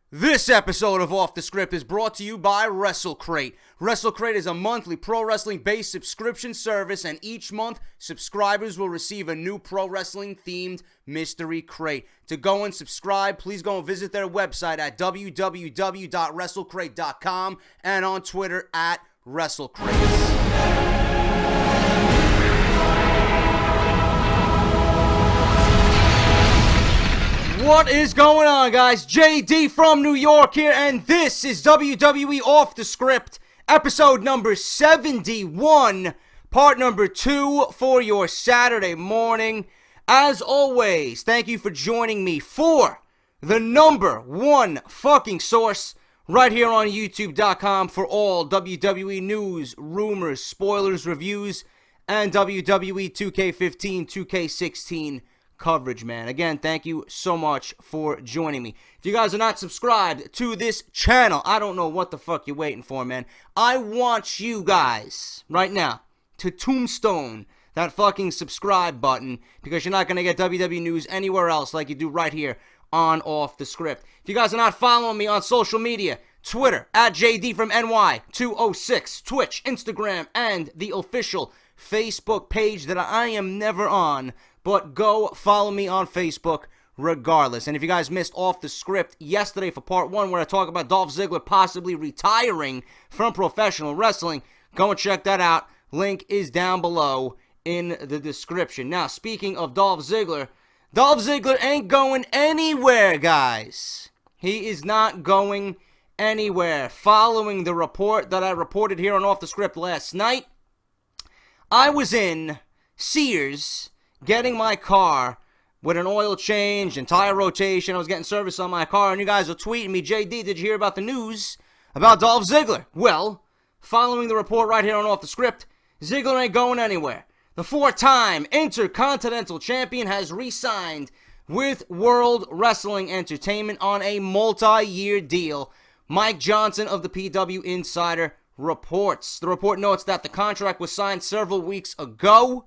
This episode of Off The Script is brought to you by WrestleCrate. WrestleCrate is a monthly pro wrestling-based subscription service, and each month, subscribers will receive a new pro wrestling-themed mystery crate. To go and subscribe, please go and visit their website at www.wrestlecrate.com and on Twitter at WrestleCrates. What is going on, guys? JD from New York here, and this is WWE Off The Script, episode number 71, part number 2 for your Saturday morning. As always, thank you for joining me for the number one fucking source right here on YouTube.com for all WWE news, rumors, spoilers, reviews, and WWE 2K15, 2K16 coverage, man. Again, thank you so much for joining me. If you guys are not subscribed to this channel, I don't know what the fuck you're waiting for, man. I want you guys right now to tombstone that fucking subscribe button, because you're not going to get WWE news anywhere else like you do right here on Off The Script. If you guys are not following me on social media, Twitter at JD from NY206, Twitch, Instagram, and the official Facebook page that I am never on, but go follow me on Facebook regardless. And if you guys missed Off The Script yesterday for part 1, where I talk about Dolph Ziggler possibly retiring from professional wrestling, go and check that out. Link is down below in the description. Now, speaking of Dolph Ziggler ain't going anywhere, guys. He is not going anywhere. Following the report that I reported here on Off The Script last night, I was in Sears getting my car with an oil change and tire rotation. I was getting service on my car, and you guys are tweeting me, JD, did you hear about the news about Dolph Ziggler? Well, following the report right here on Off The Script, Ziggler ain't going anywhere. The 4-time Intercontinental Champion has re-signed with World Wrestling Entertainment on a multi-year deal. Mike Johnson of the PW Insider reports. The report notes that the contract was signed several weeks ago,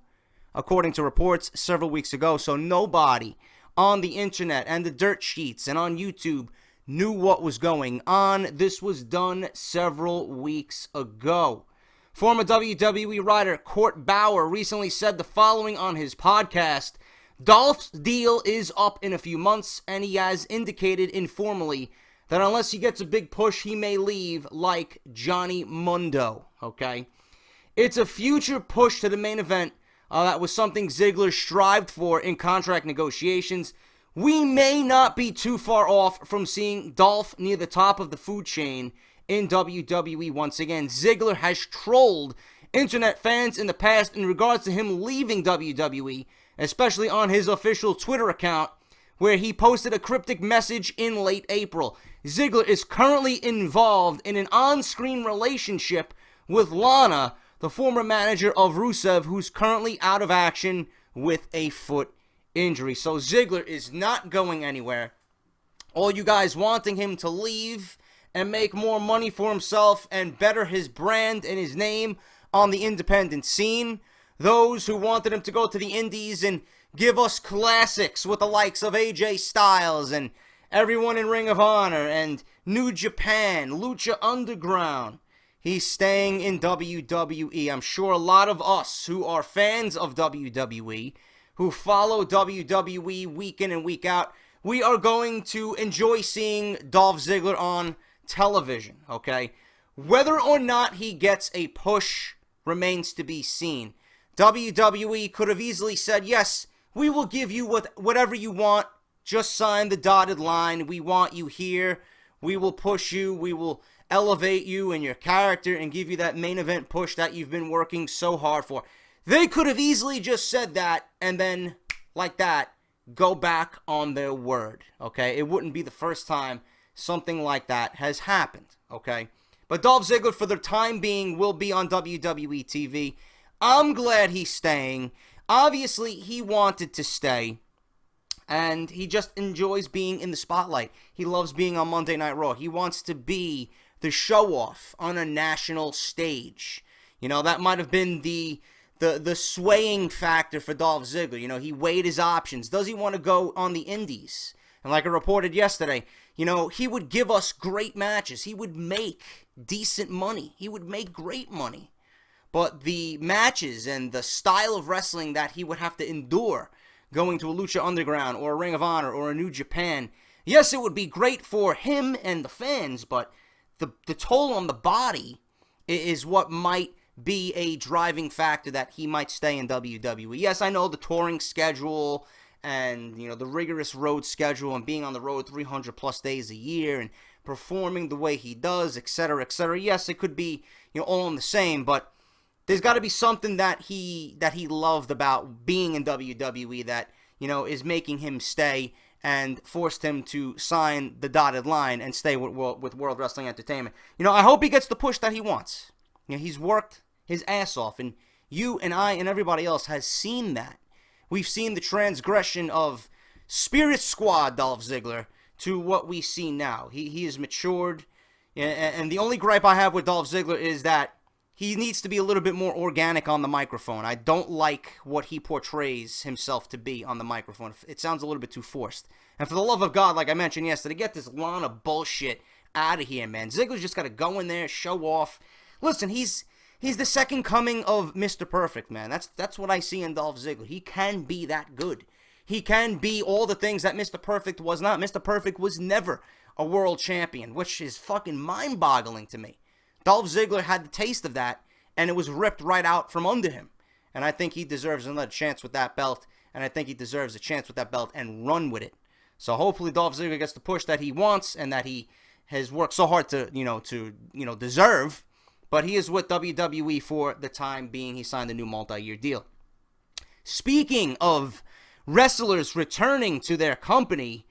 according to reports several weeks ago, so nobody on the internet and the dirt sheets and on YouTube knew what was going on. This was done several weeks ago. Former WWE writer Court Bauer recently said the following on his podcast: Dolph's deal is up in a few months, and he has indicated informally that unless he gets a big push, he may leave like Johnny Mundo, okay? It's a future push to the main event. That was something Ziggler strived for in contract negotiations. We may not be too far off from seeing Dolph near the top of the food chain in WWE once again. Ziggler has trolled internet fans in the past in regards to him leaving WWE, especially on his official Twitter account, where he posted a cryptic message in late April. Ziggler is currently involved in an on-screen relationship with Lana, the former manager of Rusev, who's currently out of action with a foot injury. So Ziggler is not going anywhere. All you guys wanting him to leave and make more money for himself and better his brand and his name on the independent scene. Those who wanted him to go to the indies and give us classics with the likes of AJ Styles and everyone in Ring of Honor and New Japan, Lucha Underground. He's staying in WWE. I'm sure a lot of us who are fans of WWE, who follow WWE week in and week out, we are going to enjoy seeing Dolph Ziggler on television, okay? Whether or not he gets a push remains to be seen. WWE could have easily said, yes, we will give you whatever you want. Just sign the dotted line. We want you here. We will push you. We will elevate you and your character and give you that main event push that you've been working so hard for. They could have easily just said that and then, like that, go back on their word, okay? It wouldn't be the first time something like that has happened, okay? But Dolph Ziggler, for the time being, will be on WWE TV. I'm glad he's staying. Obviously, he wanted to stay, and he just enjoys being in the spotlight. He loves being on Monday Night Raw. He wants to be the show-off on a national stage. You know, that might have been the swaying factor for Dolph Ziggler. You know, he weighed his options. Does he want to go on the indies? And like I reported yesterday, he would give us great matches. He would make decent money. He would make great money. But the matches and the style of wrestling that he would have to endure going to a Lucha Underground or a Ring of Honor or a New Japan, yes, it would be great for him and the fans, but the toll on the body is what might be a driving factor that he might stay in WWE. Yes, I know the touring schedule and, the rigorous road schedule and being on the road 300 plus days a year and performing the way he does, etc., etc. Yes, it could be, all in the same, but there's got to be something that he loved about being in WWE that, is making him stay and forced him to sign the dotted line and stay with World Wrestling Entertainment. I hope he gets the push that he wants. He's worked his ass off, and you and I and everybody else has seen that. We've seen the transgression of Spirit Squad Dolph Ziggler to what we see now. He has matured, and the only gripe I have with Dolph Ziggler is that he needs to be a little bit more organic on the microphone. I don't like what he portrays himself to be on the microphone. It sounds a little bit too forced. And for the love of God, like I mentioned yesterday, get this Lana bullshit out of here, man. Ziggler's just got to go in there, show off. Listen, he's the second coming of Mr. Perfect, man. That's what I see in Dolph Ziggler. He can be that good. He can be all the things that Mr. Perfect was not. Mr. Perfect was never a world champion, which is fucking mind-boggling to me. Dolph Ziggler had the taste of that, and it was ripped right out from under him. And I think he deserves another chance with that belt, and I think he deserves a chance with that belt and run with it. So hopefully Dolph Ziggler gets the push that he wants and that he has worked so hard to deserve. But he is with WWE for the time being. He signed a new multi-year deal. Speaking of wrestlers returning to their company,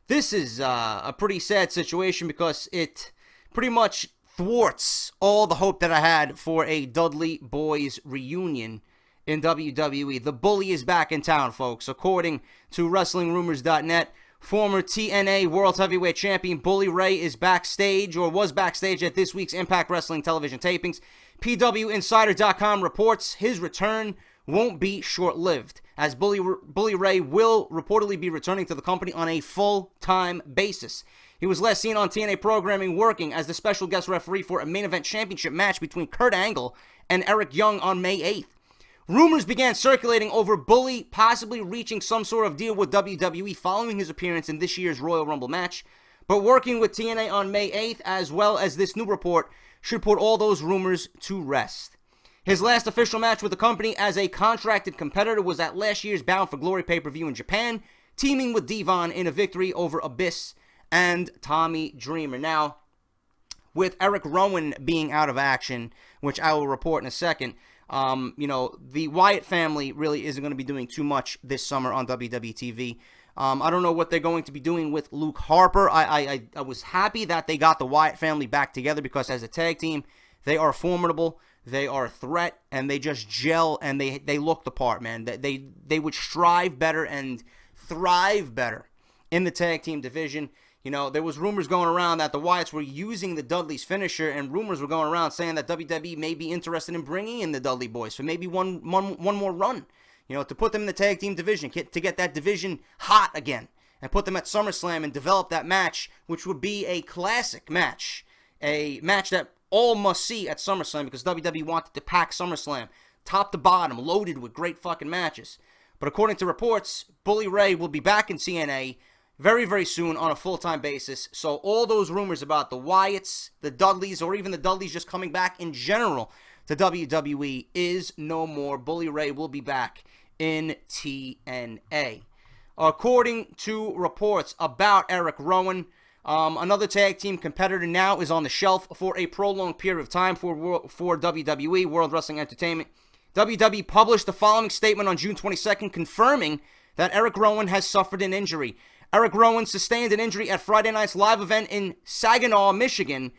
this is a pretty sad situation because it pretty much thwarts all the hope that I had for a Dudley Boys reunion in WWE. The Bully is back in town, folks. According to WrestlingRumors.net, former TNA World Heavyweight Champion Bully Ray is backstage, or was backstage, at this week's Impact Wrestling television tapings. PWInsider.com reports his return won't be short-lived, as Bully Ray will reportedly be returning to the company on a full-time basis. He was last seen on TNA programming working as the special guest referee for a main event championship match between Kurt Angle and Erick Young on May 8th. Rumors began circulating over Bully possibly reaching some sort of deal with WWE following his appearance in this year's Royal Rumble match, but working with TNA on May 8th, as well as this new report, should put all those rumors to rest. His last official match with the company as a contracted competitor was at last year's Bound for Glory pay-per-view in Japan, teaming with Devon in a victory over Abyss and Tommy Dreamer. Now, with Erick Rowan being out of action, which I will report in a second, the Wyatt family really isn't going to be doing too much this summer on WWE TV. I don't know what they're going to be doing with Luke Harper. I was happy that they got the Wyatt family back together because as a tag team, they are formidable, they are a threat, and they just gel, and they look the part, man. They would strive better and thrive better in the tag team division. There was rumors going around that the Wyatts were using the Dudley's finisher, and rumors were going around saying that WWE may be interested in bringing in the Dudley Boys for maybe one more run, to put them in the tag team division, to get that division hot again, and put them at SummerSlam and develop that match, which would be a classic match, a match that all must see at SummerSlam because WWE wanted to pack SummerSlam, top to bottom, loaded with great fucking matches. But according to reports, Bully Ray will be back in TNA very, very soon on a full-time basis. So all those rumors about the Wyatts, the Dudleys, or even the Dudleys just coming back in general to WWE is no more. Bully Ray will be back in TNA. According to reports about Erick Rowan, another tag team competitor now is on the shelf for a prolonged period of time for WWE, World Wrestling Entertainment. WWE published the following statement on June 22nd confirming that Erick Rowan has suffered an injury. Erick Rowan sustained an injury at Friday night's live event in Saginaw, Michigan,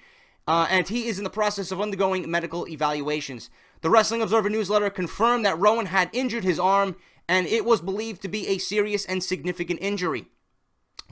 and he is in the process of undergoing medical evaluations. The Wrestling Observer newsletter confirmed that Rowan had injured his arm, and it was believed to be a serious and significant injury.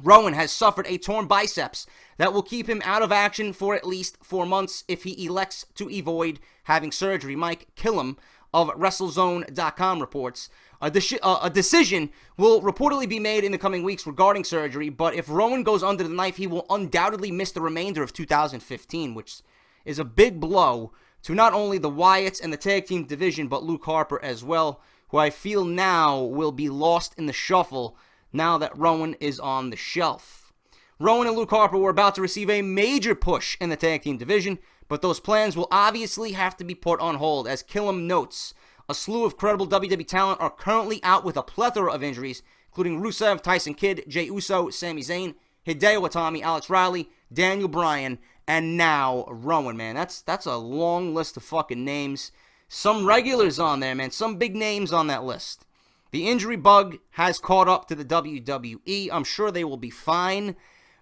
Rowan has suffered a torn biceps that will keep him out of action for at least 4 months if he elects to avoid having surgery. Mike Killam of WrestleZone.com reports. A decision will reportedly be made in the coming weeks regarding surgery, but if Rowan goes under the knife, he will undoubtedly miss the remainder of 2015, which is a big blow to not only the Wyatts and the tag team division, but Luke Harper as well, who I feel now will be lost in the shuffle now that Rowan is on the shelf. Rowan and Luke Harper were about to receive a major push in the tag team division, but those plans will obviously have to be put on hold. As Killam notes, a slew of credible WWE talent are currently out with a plethora of injuries, including Rusev, Tyson Kidd, Jey Uso, Sami Zayn, Hideo Itami, Alex Riley, Daniel Bryan, and now Rowan, man. That's a long list of fucking names. Some regulars on there, man. Some big names on that list. The injury bug has caught up to the WWE. I'm sure they will be fine,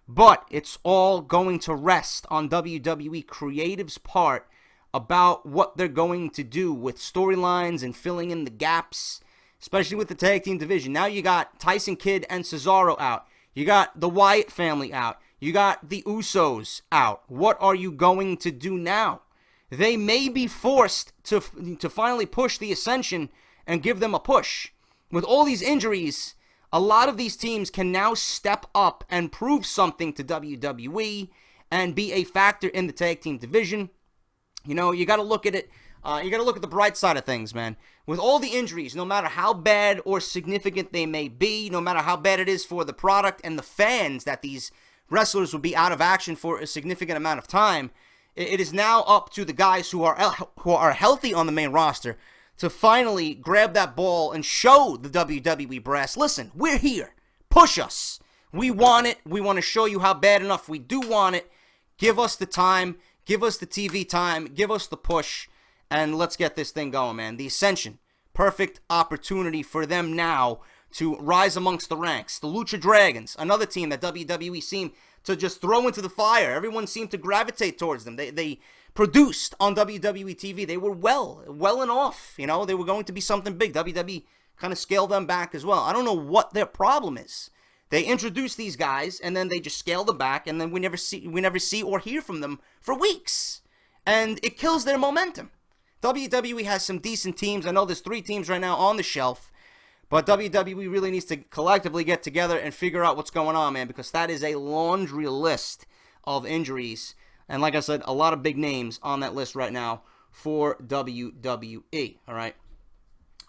but it's all going to rest on WWE Creative's part about what they're going to do with storylines and filling in the gaps, especially with the tag team division. Now you got Tyson Kidd and Cesaro out. You got the Wyatt family out. You got the Usos out. What are you going to do now? They may be forced to finally push the Ascension and give them a push. With all these injuries, a lot of these teams can now step up and prove something to WWE and be a factor in the tag team division. You know, you got to look at it. You got to look at the bright side of things, man. With all the injuries, no matter how bad or significant they may be, no matter how bad it is for the product and the fans that these wrestlers will be out of action for a significant amount of time, it is now up to the guys who are healthy on the main roster to finally grab that ball and show the WWE brass, listen, we're here. Push us. We want it. We want to show you how bad enough we do want it. Give us the time. Give us the TV time. Give us the push. And let's get this thing going, man. The Ascension. Perfect opportunity for them now to rise amongst the ranks. The Lucha Dragons, another team that WWE seemed to just throw into the fire. Everyone seemed to gravitate towards them. They produced on WWE TV. They were well and off. You know, they were going to be something big. WWE kind of scaled them back as well. I don't know what their problem is. They introduce these guys, and then they just scale them back, and then we never see or hear from them for weeks. And it kills their momentum. WWE has some decent teams. I know there's 3 teams right now on the shelf, but WWE really needs to collectively get together and figure out what's going on, man, because that is a laundry list of injuries. And like I said, a lot of big names on that list right now for WWE, all right?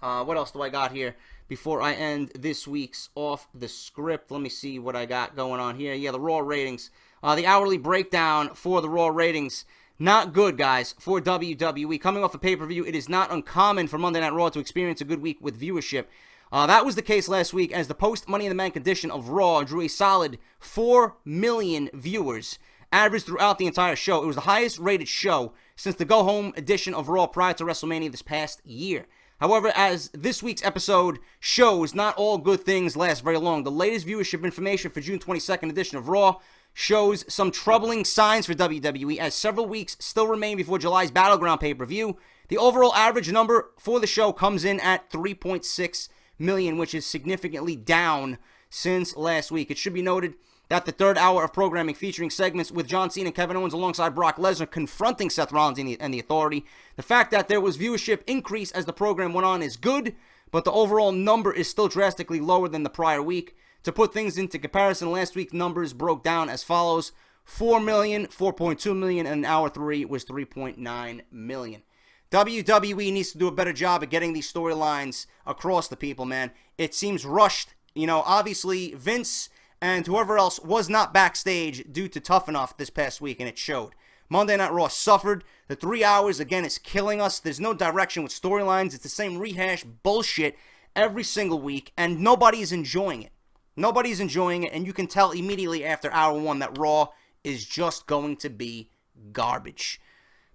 What else do I got here before I end this week's Off the Script? Let me see what I got going on here. Yeah, the Raw ratings. The hourly breakdown for the Raw ratings. Not good, guys, for WWE. Coming off a pay-per-view, it is not uncommon for Monday Night Raw to experience a good week with viewership. That was the case last week as the post-Money in the Bank edition of Raw drew a solid 4 million viewers, averaged throughout the entire show. It was the highest-rated show since the go-home edition of Raw prior to WrestleMania this past year. However, as this week's episode shows, not all good things last very long. The latest viewership information for June 22nd edition of Raw shows some troubling signs for WWE as several weeks still remain before July's Battleground pay-per-view. The overall average number for the show comes in at 3.6 million, which is significantly down since last week. It should be noted that the third hour of programming featuring segments with John Cena and Kevin Owens alongside Brock Lesnar confronting Seth Rollins and the Authority. The fact that there was viewership increase as the program went on is good, but the overall number is still drastically lower than the prior week. To put things into comparison, last week's numbers broke down as follows: 4 million, 4.2 million, and hour 3 was 3.9 million. WWE needs to do a better job at getting these storylines across the people, man. It seems rushed. You know, obviously, Vince and whoever else was not backstage due to Tough Enough this past week, and it showed. Monday Night Raw suffered. The 3 hours, again, is killing us. There's no direction with storylines. It's the same rehash bullshit every single week, and nobody's enjoying it. Nobody's enjoying it, and you can tell immediately after hour 1 that Raw is just going to be garbage.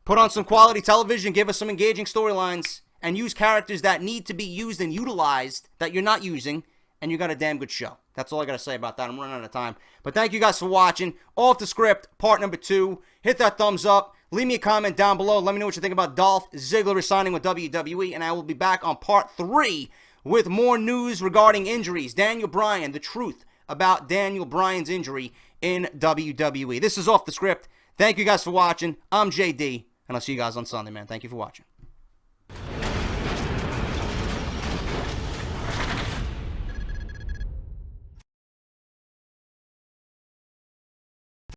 Put on some quality television, give us some engaging storylines, and use characters that need to be used and utilized that you're not using, and you got a damn good show. That's all I got to say about that. I'm running out of time. But thank you guys for watching. Off the Script, part number 2. Hit that thumbs up. Leave me a comment down below. Let me know what you think about Dolph Ziggler resigning with WWE, and I will be back on part 3 with more news regarding injuries. Daniel Bryan, the truth about Daniel Bryan's injury in WWE. This is Off the Script. Thank you guys for watching. I'm JD, and I'll see you guys on Sunday, man. Thank you for watching.